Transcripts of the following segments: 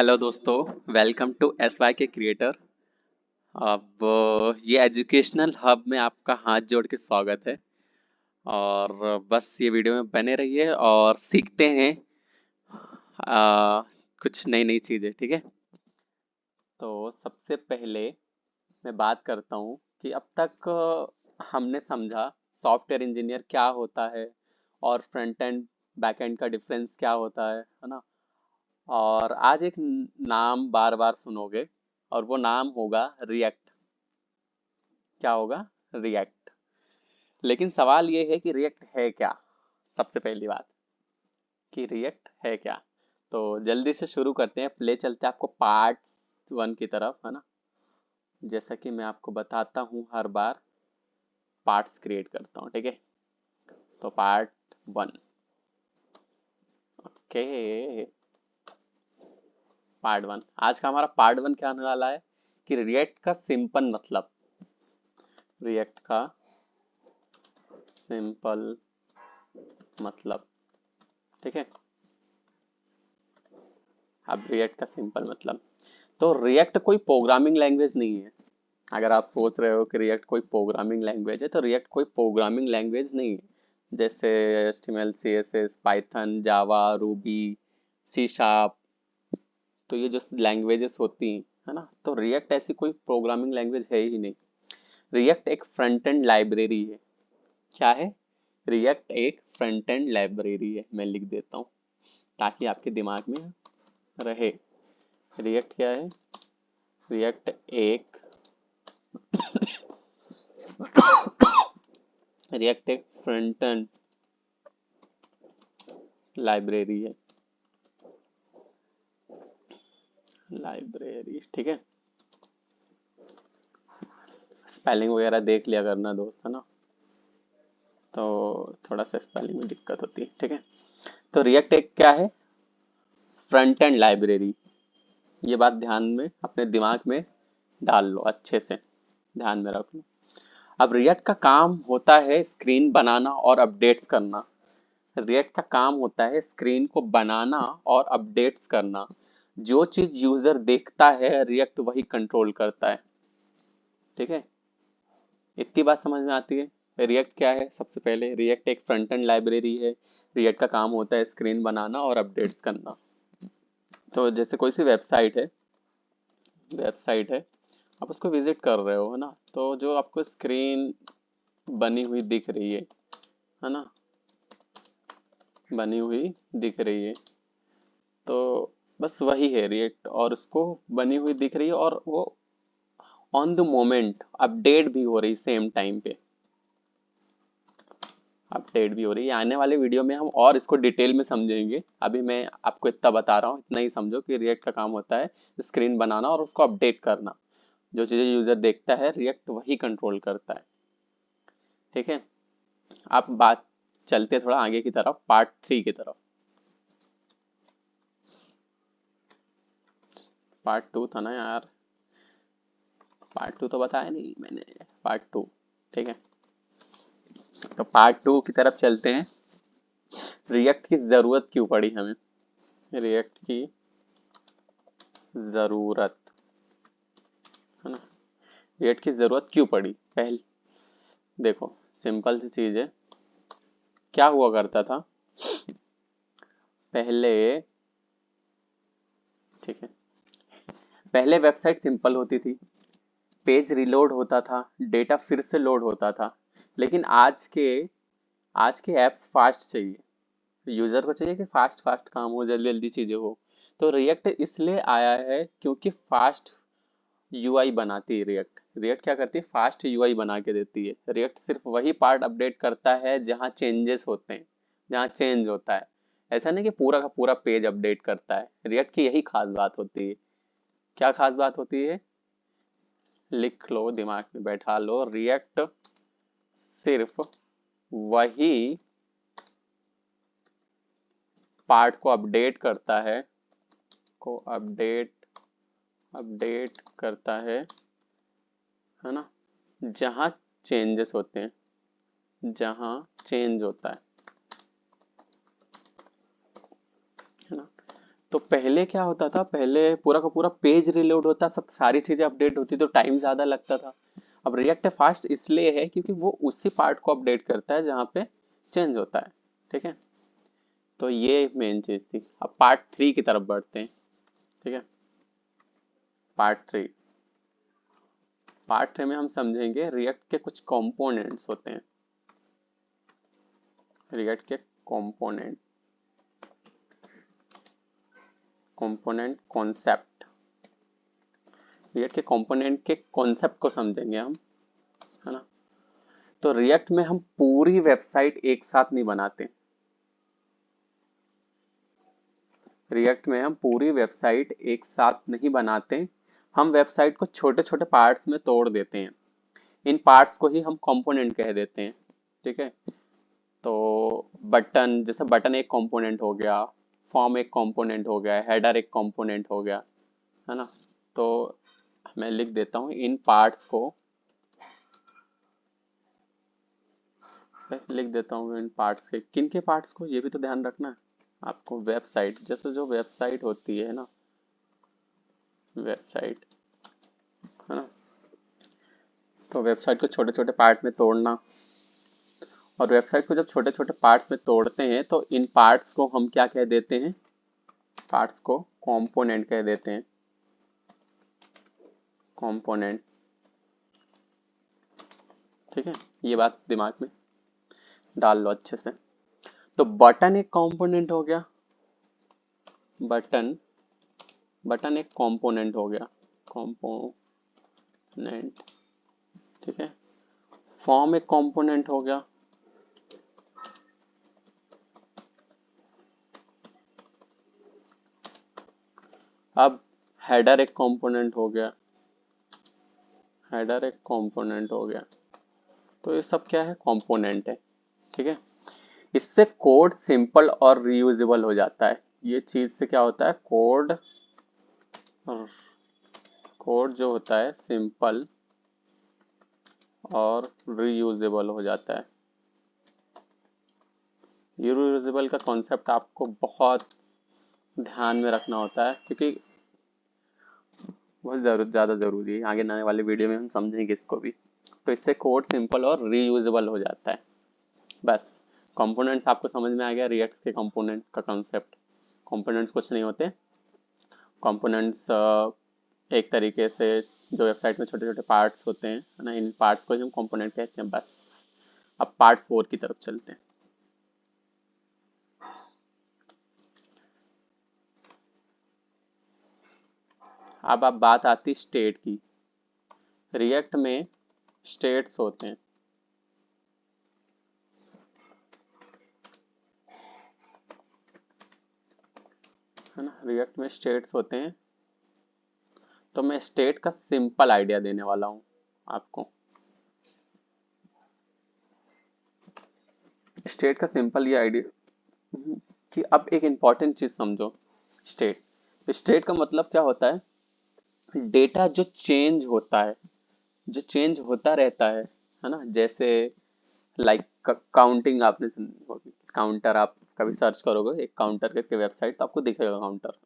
Hello दोस्तों, welcome to S Y के creator. अब ये एजुकेशनल हब में आपका हाथ जोड़ के स्वागत है। और बस ये वीडियो में बने रहिए और सीखते हैं कुछ नई नई चीज़ें। ठीक है, तो सबसे पहले मैं बात करता हूँ कि अब तक हमने समझा सॉफ्टवेयर इंजीनियर क्या होता है और फ्रंट एंड बैक एंड का डिफरेंस क्या होता है ना। और आज एक नाम बार बार सुनोगे और वो नाम होगा रिएक्ट। क्या होगा? रिएक्ट। लेकिन सवाल ये है कि रिएक्ट है क्या। सबसे पहली बात कि रिएक्ट है क्या। तो जल्दी से शुरू करते हैं, प्ले चलते हैं आपको पार्ट 1 की तरफ, है ना। जैसा कि मैं आपको बताता हूँ हर बार पार्ट्स क्रिएट करता हूँ। ठीक है, तो पार्ट 1। Okay, part 1। आज का हमारा पार्ट 1 क्या आने वाला है कि रिएक्ट का सिंपल मतलब। रिएक्ट का सिंपल मतलब। ठीक है, अब रिएक्ट का सिंपल मतलब। तो रिएक्ट कोई प्रोग्रामिंग लैंग्वेज नहीं है। अगर आप सोच रहे हो कि रिएक्ट कोई प्रोग्रामिंग लैंग्वेज है, तो रिएक्ट कोई प्रोग्रामिंग लैंग्वेज नहीं है। जैसे HTML CSS Python Java Ruby C sharp, तो ये जो लैंग्वेजेस होती हैं, है ना, तो रिएक्ट ऐसी कोई प्रोग्रामिंग लैंग्वेज है ही नहीं। रिएक्ट एक फ्रंट एंड लाइब्रेरी है। क्या है? रिएक्ट एक फ्रंट एंड लाइब्रेरी है। मैं लिख देता हूँ ताकि आपके दिमाग में रहे। रिएक्ट क्या है? रिएक्ट एक रिएक्ट एक फ्रंट एंड लाइब्रेरी है। लाइब्रेरी, ठीक है। स्पेलिंग वगैरह देख लिया करना दोस्त, है ना, तो थोड़ा सा स्पेलिंग में दिक्कत होती है। ठीक है, तो रिएक्ट एक क्या है? Front end library. ये बात ध्यान में अपने दिमाग में डाल लो, अच्छे से ध्यान में रख लो। अब रिएक्ट का काम होता है स्क्रीन बनाना और अपडेट्स करना। रिएक्ट का काम होता है स्क्रीन को बनाना और अपडेट्स करना। जो चीज यूजर देखता है रिएक्ट वही कंट्रोल करता है। ठीक है, इतनी बात समझ में आती है। रिएक्ट क्या है? सबसे पहले रिएक्ट एक फ्रंट एंड लाइब्रेरी है। रिएक्ट का काम होता है स्क्रीन बनाना और अपडेट्स करना। तो जैसे कोई सी वेबसाइट है, आप उसको विजिट कर रहे हो, है ना, तो जो आपको स्क्रीन बनी हुई दिख रही है ना, बनी हुई दिख रही है, तो बस वही है रिएक्ट। और उसको बनी हुई दिख रही है और वो ऑन द मोमेंट अपडेट भी हो रही, सेम टाइम पे अपडेट भी हो रही है। आने वाले वीडियो में हम और इसको डिटेल में समझेंगे। अभी मैं आपको इतना बता रहा हूँ, इतना ही समझो कि रिएक्ट का काम होता है स्क्रीन बनाना और उसको अपडेट करना। जो चीजें यूजर देखता है रिएक्ट वही कंट्रोल करता है। ठीक है, आप बात चलते थोड़ा आगे की तरफ, पार्ट 3 की तरफ। पार्ट 2 था ना यार, पार्ट 2 तो बताया नहीं मैंने। पार्ट 2, ठीक है, तो पार्ट 2 की तरफ चलते हैं। रिएक्ट की जरूरत क्यों पड़ी हमें? रिएक्ट की जरूरत, है ना, रिएक्ट की जरूरत क्यों पड़ी? पहले देखो, सिंपल सी चीज है। क्या हुआ करता था पहले? ठीक है, पहले वेबसाइट सिंपल होती थी, पेज रिलोड होता था, डेटा फिर से लोड होता था। लेकिन आज के ऐप्स फास्ट चाहिए। यूजर को चाहिए कि फास्ट फास्ट काम हो, जल्दी जल्दी चीजें हो। तो रिएक्ट इसलिए आया है क्योंकि फास्ट यूआई बनाती है। रिएक्ट रिएक्ट क्या करती है? फास्ट यूआई बना के देती है। रिएक्ट सिर्फ वही पार्ट अपडेट करता है जहाँ चेंजेस होते हैं, जहाँ चेंज होता है। ऐसा नहीं कि पूरा का पूरा पेज अपडेट करता है। रिएक्ट की यही खास बात होती है। क्या खास बात होती है? लिख लो, दिमाग में बैठा लो। रिएक्ट सिर्फ वही पार्ट को अपडेट करता है, को अपडेट अपडेट करता है ना, जहाँ चेंजेस होते हैं, जहाँ चेंज होता है ना। तो पहले क्या होता था, पहले पूरा का पूरा पेज रिलोड होता, सब सारी चीजें अपडेट होती तो टाइम ज्यादा लगता था। अब रिएक्ट फास्ट इसलिए है क्योंकि वो उसी पार्ट को अपडेट करता है जहाँ पे चेंज होता है। ठीक है, तो ये मेन चीज थी। अब पार्ट 3 की तरफ बढ़ते हैं। ठीक है, पार्ट 3। पार्ट 3 में हम समझेंगे रिएक्ट के कुछ कंपोनेंट्स होते हैं। रिएक्ट के कंपोनेंट, कंपोनेंट कॉन्सेप्ट, रिएक्ट के कंपोनेंट के कॉन्सेप्ट को समझेंगे हम, है ना। तो रिएक्ट में हम पूरी वेबसाइट एक साथ नहीं बनाते। रिएक्ट में हम पूरी वेबसाइट एक साथ नहीं बनाते, हम वेबसाइट को छोटे छोटे पार्ट्स में तोड़ देते हैं। इन पार्ट्स को ही हम कंपोनेंट कह देते हैं। ठीक है, तो बटन, जैसे बटन एक कंपोनेंट हो गया, फॉर्म एक कंपोनेंट हो गया, हेडर एक कंपोनेंट हो गया, है ना। तो मैं लिख देता हूँ इन पार्ट्स को, लिख देता हूँ इन पार्ट्स के, किन के पार्ट्स को, ये भी तो ध्यान रखना है आपको। वेबसाइट, जैसे जो वेबसाइट होती है ना, वेबसाइट, है ना, तो वेबसाइट को छोटे छोटे पार्ट में तोड़ना, और वेबसाइट को जब छोटे छोटे पार्ट्स में तोड़ते हैं तो इन पार्ट्स को हम क्या कह देते हैं, पार्ट्स को कंपोनेंट कह देते हैं, कंपोनेंट। ठीक है, ये बात दिमाग में डाल लो अच्छे से। तो बटन एक कंपोनेंट हो गया, बटन, बटन एक कंपोनेंट हो गया, कंपोनेंट। ठीक है, फॉर्म एक कंपोनेंट हो गया, अब हेडर एक कंपोनेंट हो गया, हेडर एक कंपोनेंट हो गया। तो ये सब क्या है, कंपोनेंट है। ठीक है, इससे कोड सिंपल और रीयूजेबल हो जाता है। ये चीज से क्या होता है, कोड, कोड जो होता है सिंपल और रीयूजेबल हो जाता है। ये रीयूजेबल का कॉन्सेप्ट आपको बहुत ध्यान में रखना होता है क्योंकि बहुत ज़्यादा ज़रूरी है। आगे आने वाले वीडियो में हम समझेंगे इसको भी। तो इससे कोड सिंपल और रीयूजेबल हो जाता है। बस कंपोनेंट्स आपको समझ में आ गया, रिएक्ट के कंपोनेंट का कॉन्सेप्ट। कंपोनेंट्स कुछ नहीं होते, कंपोनेंट्स एक तरीके से जो वेबसाइट में छोटे छोटे पार्ट्स होते हैं, है ना, इन पार्ट्स को हम कंपोनेंट कहते हैं। बस अब पार्ट 4 की तरफ चलते हैं। अब बात आती स्टेट की। रिएक्ट में स्टेट्स होते हैं, है ना, रिएक्ट में स्टेट्स होते हैं। तो मैं स्टेट का सिंपल आइडिया देने वाला हूं आपको। स्टेट का सिंपल ये आइडिया कि अब एक इंपॉर्टेंट चीज समझो। स्टेट, स्टेट का मतलब क्या होता है, डेटा जो चेंज होता है, जो चेंज होता रहता है ना। जैसे लाइक काउंटिंग, आपने सुनी होगी, काउंटर। आप कभी सर्च करोगे एक काउंटर करके वेबसाइट तो आपको दिखेगा काउंटर।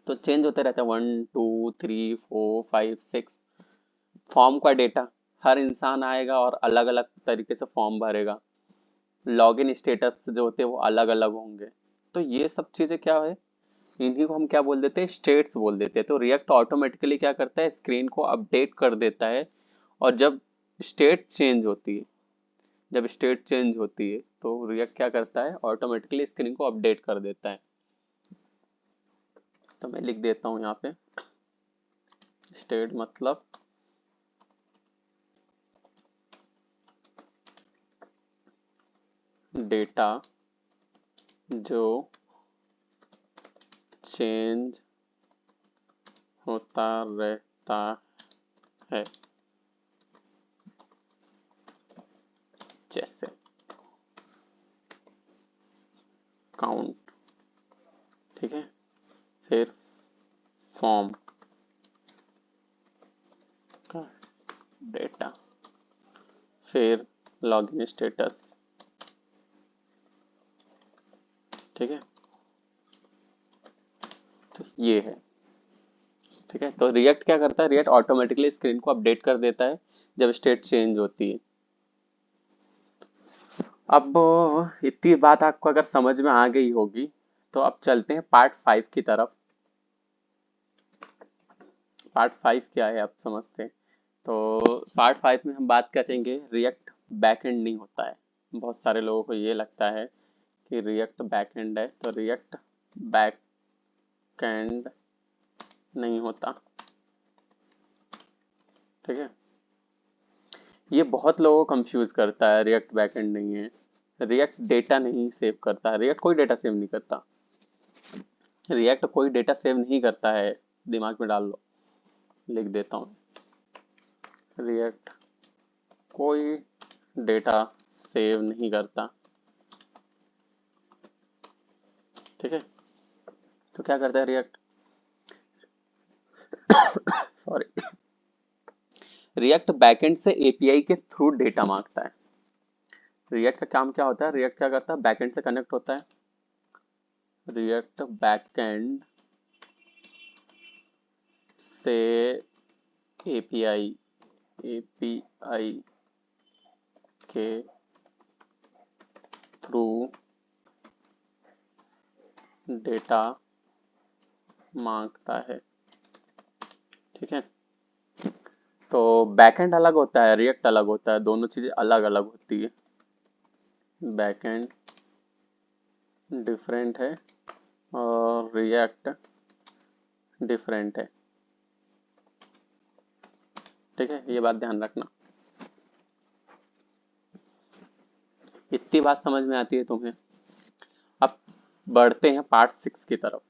तो चेंज होते रहता है, 1 2 3 4 5 6 फॉर्म का डेटा। हर इंसान आएगा और अलग अलग तरीके से फॉर्म भरेगा, लॉगिन स्टेटस जो होते हैं वो अलग अलग होंगे। तो ये सब चीजें क्या है, इन्हीं को हम क्या बोल देते हैं, स्टेट्स बोल देते हैं। तो रिएक्ट ऑटोमेटिकली क्या करता है, स्क्रीन को अपडेट कर देता है। और जब स्टेट चेंज होती है, जब स्टेट चेंज होती है तो रिएक्ट क्या करता है, ऑटोमेटिकली स्क्रीन को अपडेट कर देता है। तो मैं लिख देता हूँ यहाँ पे, स्टेट मतलब डेटा जो चेंज होता रहता है, जैसे काउंट। ठीक है, फिर फॉर्म का डेटा, फिर लॉगिन स्टेटस। ठीक है, ये है। ठीक है, तो रिएक्ट क्या करता है, रिएक्ट ऑटोमेटिकली स्क्रीन को अपडेट कर देता है जब स्टेट चेंज होती है। अब इतनी बात आपको अगर समझ में आ गई होगी तो अब चलते हैं पार्ट 5 की तरफ। पार्ट 5 क्या है आप समझते हैं। तो पार्ट 5 में हम बात करेंगे रिएक्ट बैकएंड नहीं होता है। बहुत सारे लोगों को ये लगता है कि रिएक्ट बैकएंड है, तो रिएक्ट बैकएंड नहीं होता। ठीक है, ये बहुत लोगों को कंफ्यूज करता है, रिएक्ट बैकएंड नहीं है। रिएक्ट डेटा नहीं सेव करता है, रिएक्ट कोई डेटा सेव नहीं करता। रिएक्ट कोई डेटा सेव नहीं करता है, दिमाग में डाल लो, लिख देता हूँ। रिएक्ट कोई डेटा सेव नहीं करता। ठीक है, तो क्या करता है रिएक्ट, सॉरी, रिएक्ट बैकएंड से एपीआई के थ्रू डेटा मांगता है। रिएक्ट का काम क्या होता है, रिएक्ट क्या करता है, बैकएंड से कनेक्ट होता है। रिएक्ट बैकएंड से एपीआई एपीआई के थ्रू डेटा मांगता है। ठीक है, तो बैकएंड अलग होता है, रिएक्ट अलग होता है, दोनों चीजें अलग अलग होती है। बैकएंड डिफरेंट है और रिएक्ट डिफरेंट है। ठीक है, ये बात ध्यान रखना। इतनी बात समझ में आती है तुम्हें। अब बढ़ते हैं पार्ट 6 की तरफ,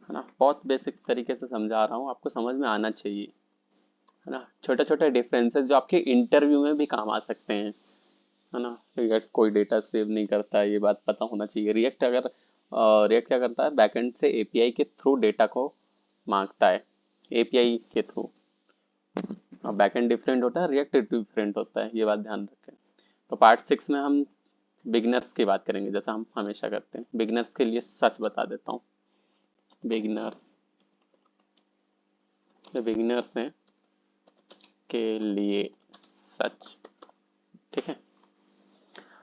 है ना। बहुत बेसिक तरीके से समझा रहा हूँ, आपको समझ में आना चाहिए, है ना। छोटे छोटे डिफरेंसेस जो आपके इंटरव्यू में भी काम आ सकते हैं, है ना। रिएक्ट कोई डेटा सेव नहीं करता है, ये बात पता होना चाहिए। रिएक्ट अगर रिएक्ट क्या करता है, बैकएंड से एपीआई के थ्रू डेटा को मांगता है, एपीआई के थ्रू। बैकएंड डिफरेंट होता है, रिएक्ट डिफरेंट होता है, ये बात ध्यान रखें। तो पार्ट 6 में हम बिगिनर्स की बात करेंगे, जैसा हम हमेशा करते हैं। बिगिनर्स के लिए सच बता देता हूँ। बिगिनर्स, बिगिनर्स हैं के लिए सच। ठीक है,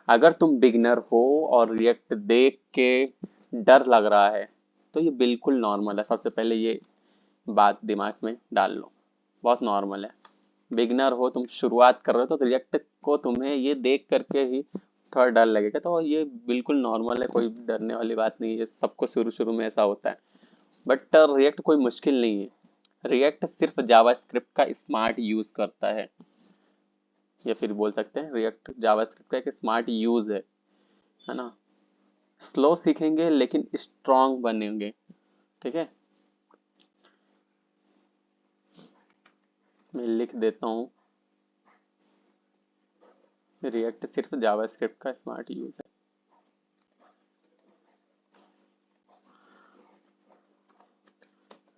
अगर तुम बिगिनर हो और रिएक्ट देख के डर लग रहा है तो ये बिल्कुल नॉर्मल है। सबसे पहले ये बात दिमाग में डाल लो, बहुत नॉर्मल है। बिगिनर हो, तुम शुरुआत कर रहे हो, तो रिएक्ट को तुम्हें ये देख करके ही थोड़ा डर लगेगा, तो ये बिल्कुल नॉर्मल है, कोई डरने वाली बात नहीं है। सबको शुरू शुरू में ऐसा होता है, बट रिएक्ट कोई मुश्किल नहीं है। रिएक्ट सिर्फ जावास्क्रिप्ट का स्मार्ट यूज करता है, या फिर बोल सकते हैं रिएक्ट जावास्क्रिप्ट का एक स्मार्ट यूज है ना। स्लो सीखेंगे लेकिन स्ट्रांग बनेंगे। ठीक है, मैं लिख देता हूँ, रिएक्ट सिर्फ जावास्क्रिप्ट का स्मार्ट यूज है।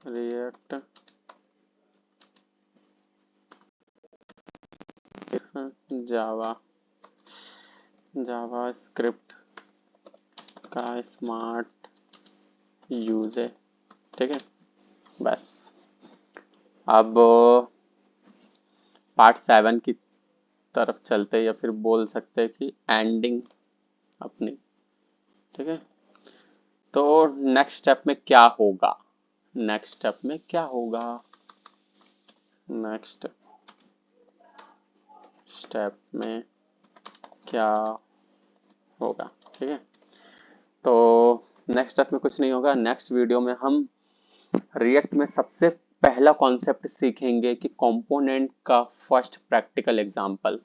रिएक्ट सिर्फ जावास्क्रिप्ट का स्मार्ट यूज है। ठीक है, बस। अब पार्ट 7 की तरफ चलते, या फिर बोल सकते हैं कि एंडिंग अपनी। ठीक है, तो नेक्स्ट स्टेप में क्या होगा, नेक्स्ट स्टेप में क्या होगा, नेक्स्ट स्टेप में क्या होगा। ठीक है, तो नेक्स्ट स्टेप में कुछ नहीं होगा। नेक्स्ट वीडियो में हम रिएक्ट में सबसे पहला कॉन्सेप्ट सीखेंगे कि कंपोनेंट का फर्स्ट प्रैक्टिकल एग्जांपल।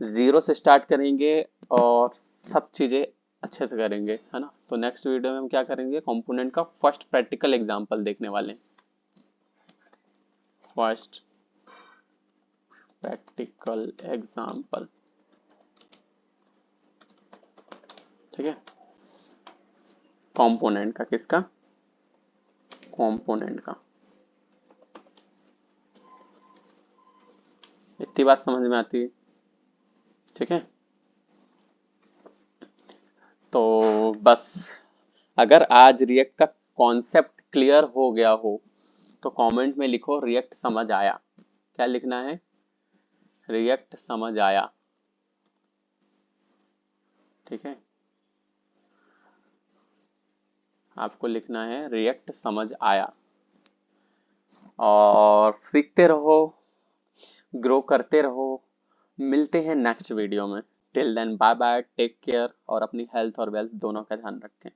जीरो से स्टार्ट करेंगे और सब चीजें अच्छे से करेंगे, है ना। तो नेक्स्ट वीडियो में हम क्या करेंगे, कंपोनेंट का फर्स्ट प्रैक्टिकल एग्जांपल देखने वाले हैं। First practical example. ठीक है, कंपोनेंट का, किसका, कंपोनेंट का। इतनी बात समझ में आती है। ठीक है, तो बस अगर आज रिएक्ट का कॉन्सेप्ट क्लियर हो गया हो तो कमेंट में लिखो रिएक्ट समझ आया। क्या लिखना है? रिएक्ट समझ आया। ठीक है, आपको लिखना है रिएक्ट समझ आया। और सीखते रहो, ग्रो करते रहो। मिलते हैं नेक्स्ट वीडियो में। Till then bye bye, take care और अपनी हेल्थ और वेल्थ दोनों का ध्यान रखें।